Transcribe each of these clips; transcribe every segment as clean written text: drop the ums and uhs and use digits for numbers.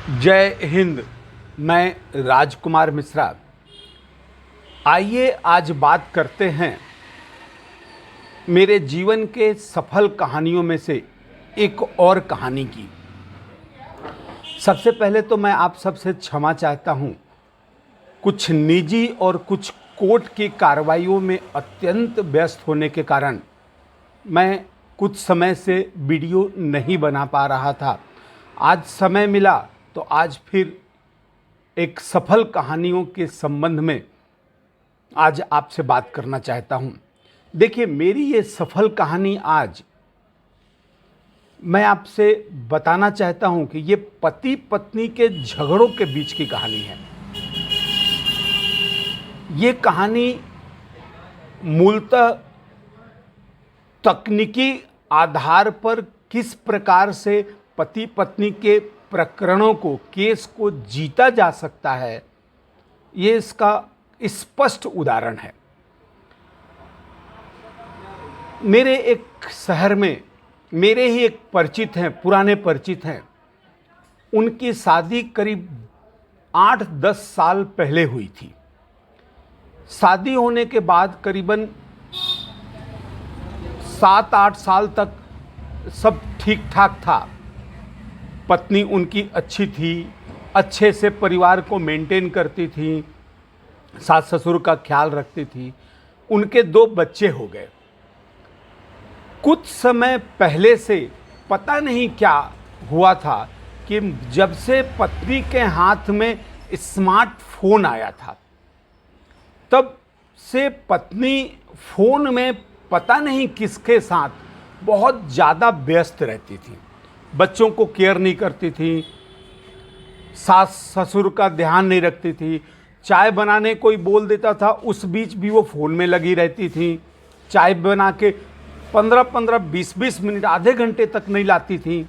जय हिंद। मैं राजकुमार मिश्रा। आइए आज बात करते हैं मेरे जीवन के सफल कहानियों में से एक और कहानी की। सबसे पहले तो मैं आप सबसे क्षमा चाहता हूँ। कुछ निजी और कुछ कोर्ट की कार्रवाइयों में अत्यंत व्यस्त होने के कारण मैं कुछ समय से वीडियो नहीं बना पा रहा था। आज समय मिला तो आज फिर एक सफल कहानियों के संबंध में आज आपसे बात करना चाहता हूं। देखिए, मेरी ये सफल कहानी आज मैं आपसे बताना चाहता हूं कि ये पति पत्नी के झगड़ों के बीच की कहानी है। ये कहानी मूलतः तकनीकी आधार पर किस प्रकार से पति पत्नी के प्रकरणों को, केस को जीता जा सकता है, ये इसका स्पष्ट उदाहरण है। मेरे एक शहर में मेरे ही एक परिचित हैं, पुराने परिचित हैं। उनकी शादी करीब 8-10 साल पहले हुई थी। शादी होने के बाद करीबन 7-8 साल तक सब ठीक ठाक था। पत्नी उनकी अच्छी थी, अच्छे से परिवार को मेंटेन करती थी, सास ससुर का ख्याल रखती थी। उनके 2 बच्चे हो गए। कुछ समय पहले से पता नहीं क्या हुआ था कि जब से पत्नी के हाथ में स्मार्टफोन आया था, तब से पत्नी फोन में पता नहीं किसके साथ बहुत ज़्यादा व्यस्त रहती थी। बच्चों को केयर नहीं करती थी, सास ससुर का ध्यान नहीं रखती थी। चाय बनाने कोई बोल देता था, उस बीच भी वो फ़ोन में लगी रहती थी। चाय बना के 15-15, 20-20 मिनट, आधे घंटे तक नहीं लाती थी।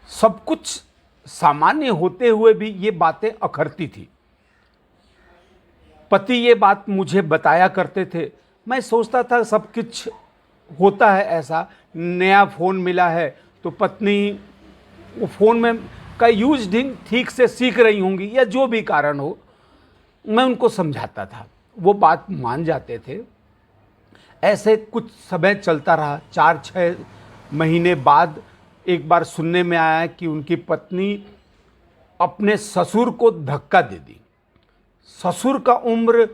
सब कुछ सामान्य होते हुए भी ये बातें अखरती थी। पति ये बात मुझे बताया करते थे। मैं सोचता था सब कुछ होता है ऐसा, नया फ़ोन मिला है तो पत्नी वो फ़ोन में का यूज ठीक से सीख रही होंगी या जो भी कारण हो। मैं उनको समझाता था, वो बात मान जाते थे। ऐसे कुछ समय चलता रहा। 4-6 महीने बाद एक बार सुनने में आया कि उनकी पत्नी अपने ससुर को धक्का दे दी। ससुर का उम्र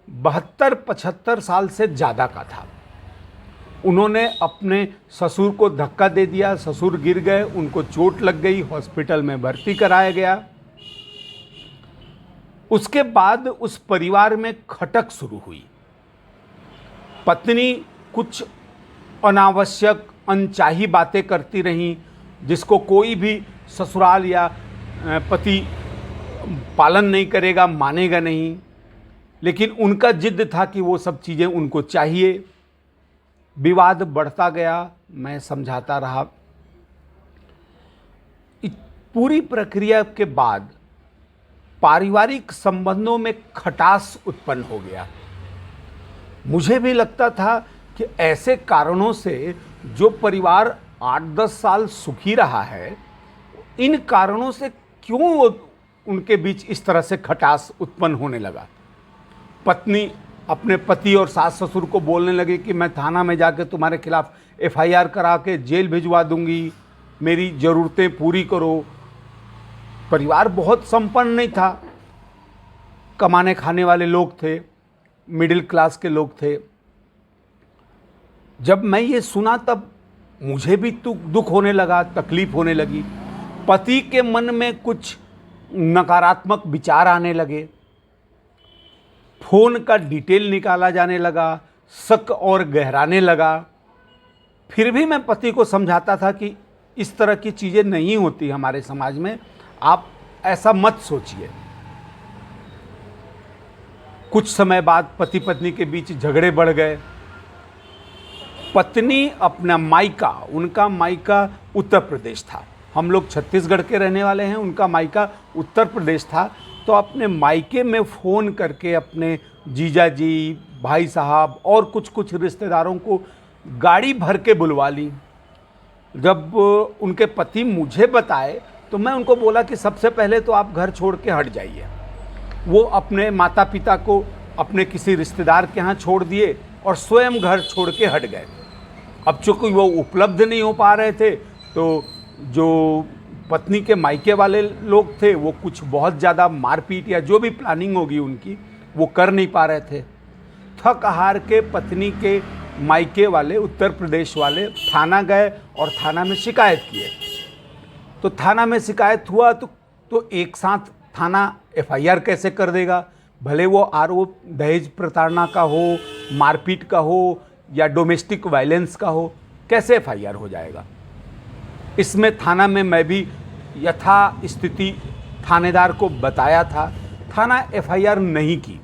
72-75 साल से ज़्यादा का था। उन्होंने अपने ससुर को धक्का दे दिया, ससुर गिर गए, उनको चोट लग गई, हॉस्पिटल में भर्ती कराया गया। उसके बाद उस परिवार में खटक शुरू हुई। पत्नी कुछ अनावश्यक अनचाही बातें करती रहीं, जिसको कोई भी ससुराल या पति पालन नहीं करेगा, मानेगा नहीं। लेकिन उनका जिद था कि वो सब चीज़ें उनको चाहिए। विवाद बढ़ता गया, मैं समझाता रहा। पूरी प्रक्रिया के बाद पारिवारिक संबंधों में खटास उत्पन्न हो गया। मुझे भी लगता था कि ऐसे कारणों से जो परिवार 8-10 साल सुखी रहा है, इन कारणों से क्यों उनके बीच इस तरह से खटास उत्पन्न होने लगा। पत्नी अपने पति और सास ससुर को बोलने लगे कि मैं थाना में जाके तुम्हारे खिलाफ FIR करा के जेल भिजवा दूंगी, मेरी ज़रूरतें पूरी करो। परिवार बहुत संपन्न नहीं था, कमाने खाने वाले लोग थे, मिडिल क्लास के लोग थे। जब मैं ये सुना तब मुझे भी दुख होने लगा, तकलीफ होने लगी। पति के मन में कुछ नकारात्मक विचार आने लगे। फ़ोन का डिटेल निकाला जाने लगा, शक और गहराने लगा। फिर भी मैं पति को समझाता था कि इस तरह की चीज़ें नहीं होती हमारे समाज में, आप ऐसा मत सोचिए। कुछ समय बाद पति पत्नी के बीच झगड़े बढ़ गए। पत्नी अपना मायका, उनका मायका उत्तर प्रदेश था। हम लोग छत्तीसगढ़ के रहने वाले हैं, उनका मायका उत्तर प्रदेश था। तो अपने मायके में फ़ोन करके अपने जीजा जी, भाई साहब और कुछ रिश्तेदारों को गाड़ी भर के बुलवा ली। जब उनके पति मुझे बताए तो मैं उनको बोला कि सबसे पहले तो आप घर छोड़ के हट जाइए। वो अपने माता पिता को अपने किसी रिश्तेदार के यहाँ छोड़ दिए और स्वयं घर छोड़ के हट गए। अब चूँकि वो उपलब्ध नहीं हो पा रहे थे, तो जो पत्नी के मायके वाले लोग थे वो कुछ बहुत ज़्यादा मारपीट या जो भी प्लानिंग होगी उनकी, वो कर नहीं पा रहे थे। थक हार के पत्नी के मायके वाले, उत्तर प्रदेश वाले, थाना गए और थाना में शिकायत किए। तो थाना में शिकायत हुआ तो एक साथ थाना एफआईआर कैसे कर देगा? भले वो आरोप दहेज प्रताड़ना का हो, मारपीट का हो या डोमेस्टिक वायलेंस का हो, कैसे एफआईआर हो जाएगा? इसमें थाना में मैं भी यथा स्थिति थानेदार को बताया था, थाना एफआईआर नहीं की।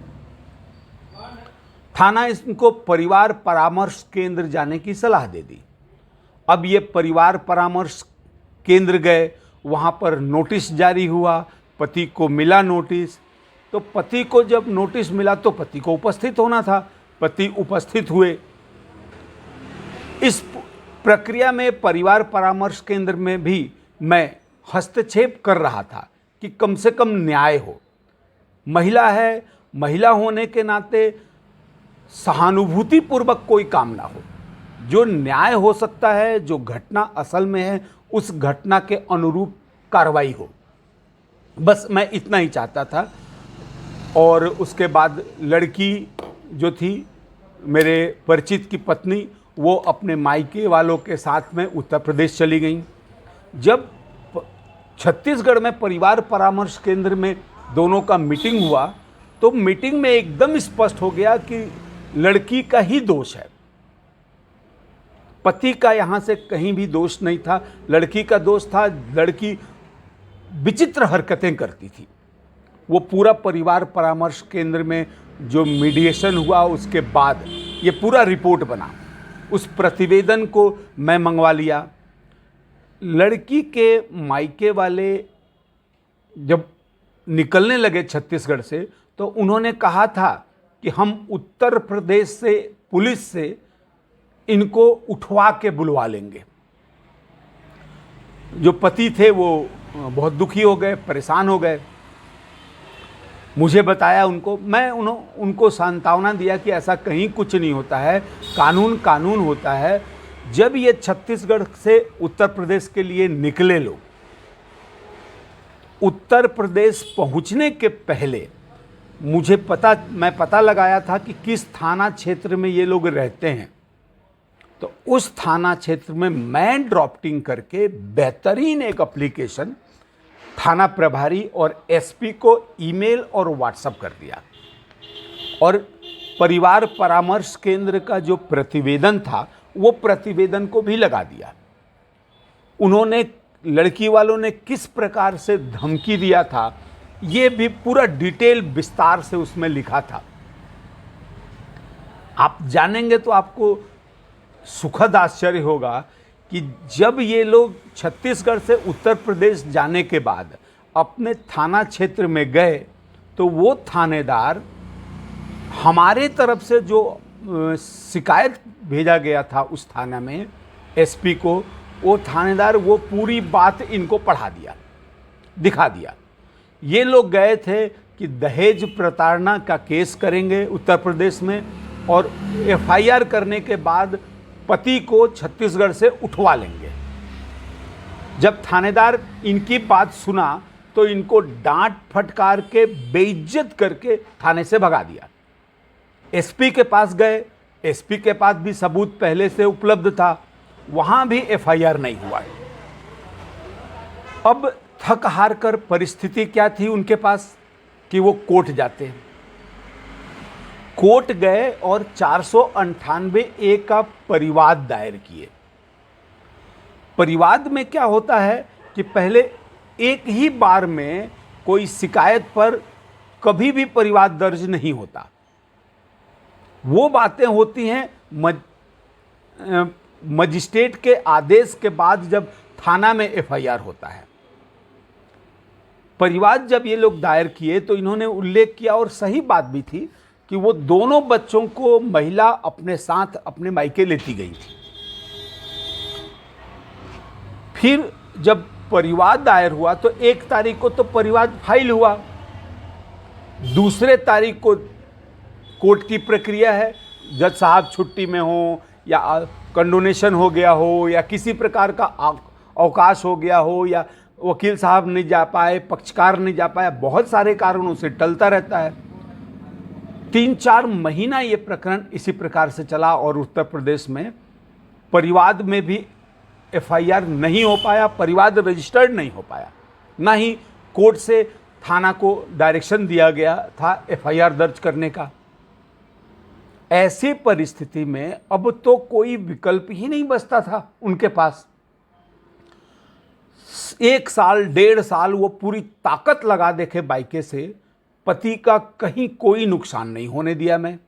थाना इनको परिवार परामर्श केंद्र जाने की सलाह दे दी। अब ये परिवार परामर्श केंद्र गए, वहाँ पर नोटिस जारी हुआ, पति को मिला नोटिस। तो पति को जब नोटिस मिला तो पति को उपस्थित होना था, पति उपस्थित हुए। इस प्रक्रिया में परिवार परामर्श केंद्र में भी मैं हस्तक्षेप कर रहा था कि कम से कम न्याय हो। महिला है, महिला होने के नाते सहानुभूतिपूर्वक कोई काम ना हो। जो न्याय हो सकता है, जो घटना असल में है, उस घटना के अनुरूप कार्रवाई हो। बस मैं इतना ही चाहता था। और उसके बाद लड़की जो थी, मेरे परिचित की पत्नी, वो अपने मायके वालों के साथ में उत्तर प्रदेश चली गई। जब छत्तीसगढ़ में परिवार परामर्श केंद्र में दोनों का मीटिंग हुआ तो मीटिंग में एकदम स्पष्ट हो गया कि लड़की का ही दोष है, पति का यहाँ से कहीं भी दोष नहीं था। लड़की का दोष था, लड़की विचित्र हरकतें करती थी। वो पूरा परिवार परामर्श केंद्र में जो मीडिएशन हुआ उसके बाद ये पूरा रिपोर्ट बना। उस प्रतिवेदन को मैं मंगवा लिया। लड़की के मायके वाले जब निकलने लगे छत्तीसगढ़ से तो उन्होंने कहा था कि हम उत्तर प्रदेश से पुलिस से इनको उठवा के बुलवा लेंगे। जो पति थे वो बहुत दुखी हो गए, परेशान हो गए। मुझे बताया उनको, मैं उनको सांत्वना दिया कि ऐसा कहीं कुछ नहीं होता है, कानून कानून होता है। जब ये छत्तीसगढ़ से उत्तर प्रदेश के लिए निकले लोग, उत्तर प्रदेश पहुंचने के पहले मैं पता लगाया था कि किस थाना क्षेत्र में ये लोग रहते हैं। तो उस थाना क्षेत्र में मैं ड्राफ्टिंग करके बेहतरीन एक एप्लीकेशन थाना प्रभारी और एसपी को ईमेल और व्हाट्सएप कर दिया। और परिवार परामर्श केंद्र का जो प्रतिवेदन था वो प्रतिवेदन को भी लगा दिया। उन्होंने, लड़की वालों ने किस प्रकार से धमकी दिया था ये भी पूरा डिटेल विस्तार से उसमें लिखा था। आप जानेंगे तो आपको सुखद आश्चर्य होगा कि जब ये लोग छत्तीसगढ़ से उत्तर प्रदेश जाने के बाद अपने थाना क्षेत्र में गए तो वो थानेदार, हमारे तरफ से जो शिकायत भेजा गया था उस थाना में एसपी को, वो थानेदार वो पूरी बात इनको पढ़ा दिया, दिखा दिया। ये लोग गए थे कि दहेज प्रताड़ना का केस करेंगे उत्तर प्रदेश में और एफआईआर करने के बाद पति को छत्तीसगढ़ से उठवा लेंगे। जब थानेदार इनकी बात सुना तो इनको डांट फटकार के बेइज्जत करके थाने से भगा दिया। एसपी के पास गए, एसपी के पास भी सबूत पहले से उपलब्ध था, वहां भी एफआईआर नहीं हुआ है। अब थक हार कर परिस्थिति क्या थी उनके पास कि वो कोर्ट जाते हैं। कोर्ट गए और 498A का परिवाद दायर किए। परिवाद में क्या होता है कि पहले एक ही बार में कोई शिकायत पर कभी भी परिवाद दर्ज नहीं होता। वो बातें होती हैं मजिस्ट्रेट के आदेश के बाद जब थाना में एफआईआर होता है। परिवाद जब ये लोग दायर किए तो इन्होंने उल्लेख किया, और सही बात भी थी, कि वो दोनों बच्चों को महिला अपने साथ अपने मायके लेती गई थी। फिर जब परिवाद दायर हुआ तो 1 तारीख को तो परिवाद फाइल हुआ, दूसरे तारीख को कोर्ट की प्रक्रिया है, जज साहब छुट्टी में हो या कंडोनेशन हो गया हो या किसी प्रकार का अवकाश हो गया हो या वकील साहब नहीं जा पाए, पक्षकार नहीं जा पाया, बहुत सारे कारणों से टलता रहता है। 3-4 महीना ये प्रकरण इसी प्रकार से चला और उत्तर प्रदेश में परिवाद में भी एफआईआर नहीं हो पाया, परिवाद रजिस्टर्ड नहीं हो पाया, ना ही कोर्ट से थाना को डायरेक्शन दिया गया था एफआईआर दर्ज करने का। ऐसी परिस्थिति में अब तो कोई विकल्प ही नहीं बचता था उनके पास। 1 साल 1.5 साल वो पूरी ताकत लगा देखे बाइके से पति का कहीं कोई नुकसान नहीं होने दिया। मैं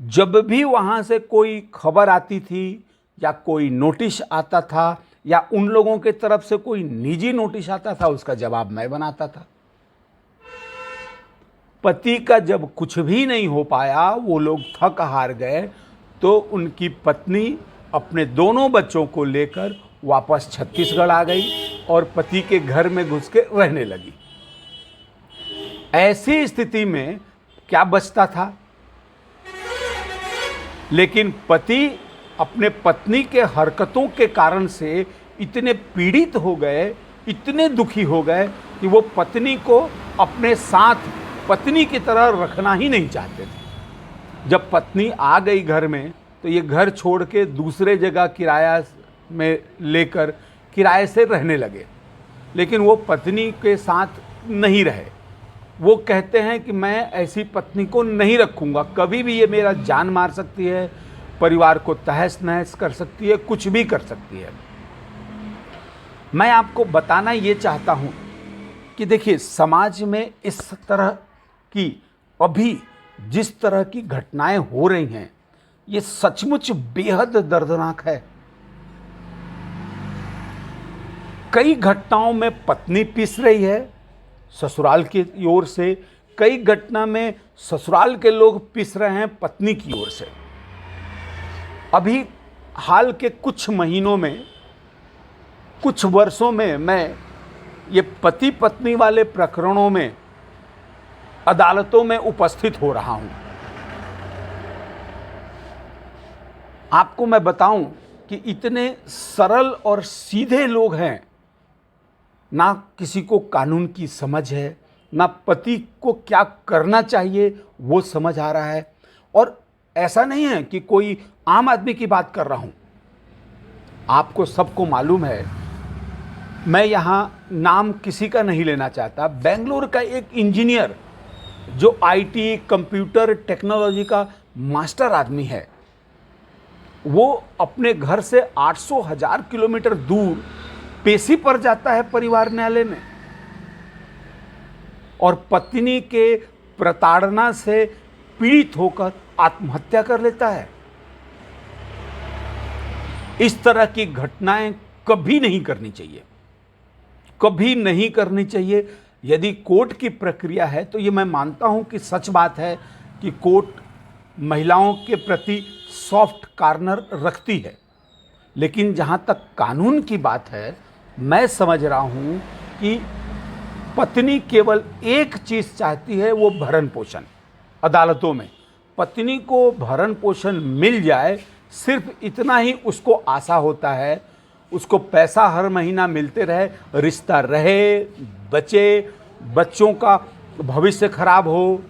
जब भी वहां से कोई खबर आती थी या कोई नोटिस आता था या उन लोगों के तरफ से कोई निजी नोटिस आता था, उसका जवाब मैं बनाता था। पति का जब कुछ भी नहीं हो पाया, वो लोग थक हार गए, तो उनकी पत्नी अपने दोनों बच्चों को लेकर वापस छत्तीसगढ़ आ गई और पति के घर में घुस के रहने लगी। ऐसी स्थिति में क्या बचता था? लेकिन पति अपने पत्नी के हरकतों के कारण से इतने पीड़ित हो गए, इतने दुखी हो गए कि वो पत्नी को अपने साथ पत्नी की तरह रखना ही नहीं चाहते थे। जब पत्नी आ गई घर में तो ये घर छोड़ के दूसरे जगह किराया में लेकर किराए से रहने लगे, लेकिन वो पत्नी के साथ नहीं रहे। वो कहते हैं कि मैं ऐसी पत्नी को नहीं रखूँगा, कभी भी ये मेरा जान मार सकती है, परिवार को तहस नहस कर सकती है, कुछ भी कर सकती है। मैं आपको बताना ये चाहता हूँ कि देखिए, समाज में इस तरह की अभी जिस तरह की घटनाएं हो रही हैं, ये सचमुच बेहद दर्दनाक है। कई घटनाओं में पत्नी पिस रही है ससुराल की ओर से, कई घटना में ससुराल के लोग पिस रहे हैं पत्नी की ओर से। अभी हाल के कुछ महीनों में, कुछ वर्षों में मैं ये पति पत्नी वाले प्रकरणों में अदालतों में उपस्थित हो रहा हूं। आपको मैं बताऊं कि इतने सरल और सीधे लोग हैं, ना किसी को कानून की समझ है, ना पति को क्या करना चाहिए वो समझ आ रहा है। और ऐसा नहीं है कि कोई आम आदमी की बात कर रहा हूं। आपको सबको मालूम है, मैं यहाँ नाम किसी का नहीं लेना चाहता, बेंगलुरु का एक इंजीनियर जो आईटी कंप्यूटर टेक्नोलॉजी का मास्टर आदमी है, वो अपने घर से 800,000 किलोमीटर दूर पेशी पर जाता है परिवार न्यायालय में और पत्नी के प्रताड़ना से पीड़ित होकर आत्महत्या कर लेता है। इस तरह की घटनाएं कभी नहीं करनी चाहिए, कभी नहीं करनी चाहिए। यदि कोर्ट की प्रक्रिया है तो ये मैं मानता हूं कि सच बात है कि कोर्ट महिलाओं के प्रति सॉफ्ट कॉर्नर रखती है, लेकिन जहां तक कानून की बात है, मैं समझ रहा हूं कि पत्नी केवल एक चीज़ चाहती है, वो भरण पोषण। अदालतों में पत्नी को भरण पोषण मिल जाए, सिर्फ इतना ही उसको आशा होता है, उसको पैसा हर महीना मिलते रहे, रिश्ता रहे, बचे, बच्चों का भविष्य खराब हो।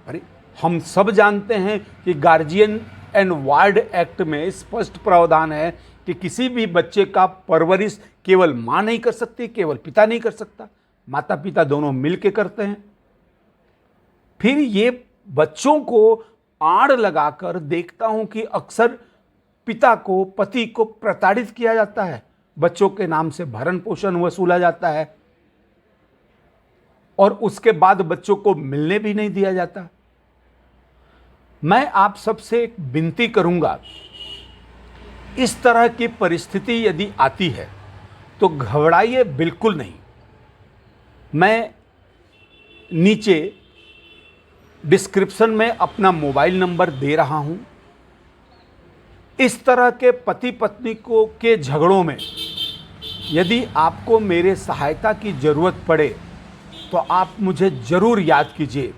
अरे हम सब जानते हैं कि गार्जियन एंड वार्ड एक्ट में स्पष्ट प्रावधान है कि किसी भी बच्चे का परवरिश केवल माँ नहीं कर सकती, केवल पिता नहीं कर सकता, माता पिता दोनों मिलके करते हैं। फिर ये बच्चों को आड़ लगाकर देखता हूं कि अक्सर पिता को, पति को प्रताड़ित किया जाता है, बच्चों के नाम से भरण पोषण वसूला जाता है और उसके बाद बच्चों को मिलने भी नहीं दिया जाता। मैं आप सबसे एक विनती करूंगा, इस तरह की परिस्थिति यदि आती है तो घबराइए बिल्कुल नहीं। मैं नीचे डिस्क्रिप्शन में अपना मोबाइल नंबर दे रहा हूं। इस तरह के पति पत्नी को के झगड़ों में यदि आपको मेरे सहायता की ज़रूरत पड़े तो आप मुझे ज़रूर याद कीजिए।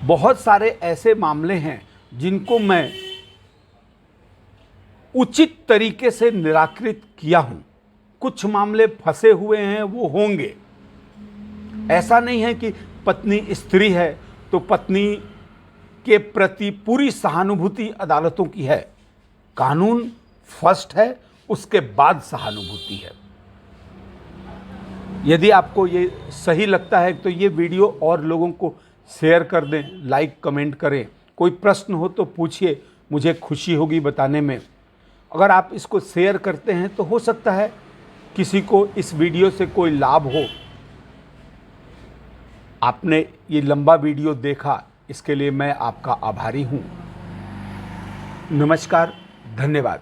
बहुत सारे ऐसे मामले हैं जिनको मैं उचित तरीके से निराकृत किया हूँ। कुछ मामले फंसे हुए हैं, वो होंगे। ऐसा नहीं है कि पत्नी स्त्री है तो पत्नी के प्रति पूरी सहानुभूति अदालतों की है। कानून फर्स्ट है, उसके बाद सहानुभूति है। यदि आपको ये सही लगता है तो ये वीडियो और लोगों को शेयर कर दें, लाइक कमेंट करें। कोई प्रश्न हो तो पूछिए, मुझे खुशी होगी बताने में। अगर आप इसको शेयर करते हैं तो हो सकता है किसी को इस वीडियो से कोई लाभ हो। आपने ये लंबा वीडियो देखा, इसके लिए मैं आपका आभारी हूँ। नमस्कार, धन्यवाद।